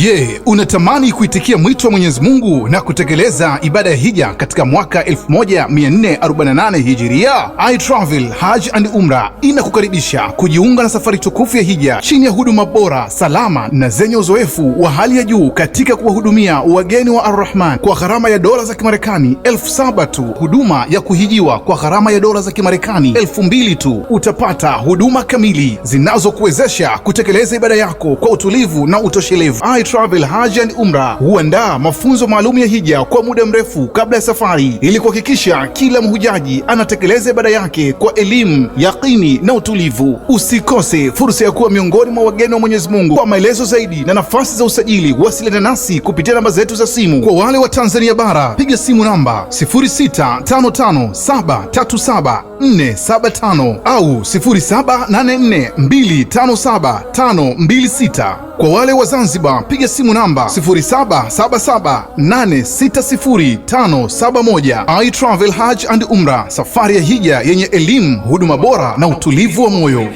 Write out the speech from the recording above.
Je, unatamani kuitikia mwito wa Mwenyezi Mungu na kutekeleza ibada ya hija katika mwaka 1448 Hijiria? iTravel Hajj and Umrah inakukaribisha kujiunga na safari tukufu ya hija chini ya huduma bora, salama na zenye uzoefu wa hali ya juu katika kuwahudumia wageni wa Ar-Rahman kwa gharama ya dola za Kimarekani 7,000 tu. Huduma ya kuhijiwa kwa gharama ya dola za Kimarekani 2,000 tu. Utapata huduma kamili zinazokuwezesha kutekeleza ibada yako kwa utulivu na utoshelevu. iTravel Hajj and Umrah huandaa mafunzo maalum ya hija kwa muda mrefu kabla ya safari ili kuhakikisha kila mhujaji anatekeleza ibada yake kwa elimu, yaqini na utulivu. Usikose fursa ya kuwa miongoni mwa wageni wa Mwenyezi Mungu. Kwa maelezo zaidi na nafasi za usajili, wasiliana nasi kupitia namba zetu za simu. Kwa wale wa Tanzania bara, piga simu namba 0655737475 au 0784257526. Kwa wale wa Zanzibar, piga simu namba 0777860571. iTravel Hajj and Umrah, safari ya hija yenye elimu, huduma bora na utulivu wa moyo.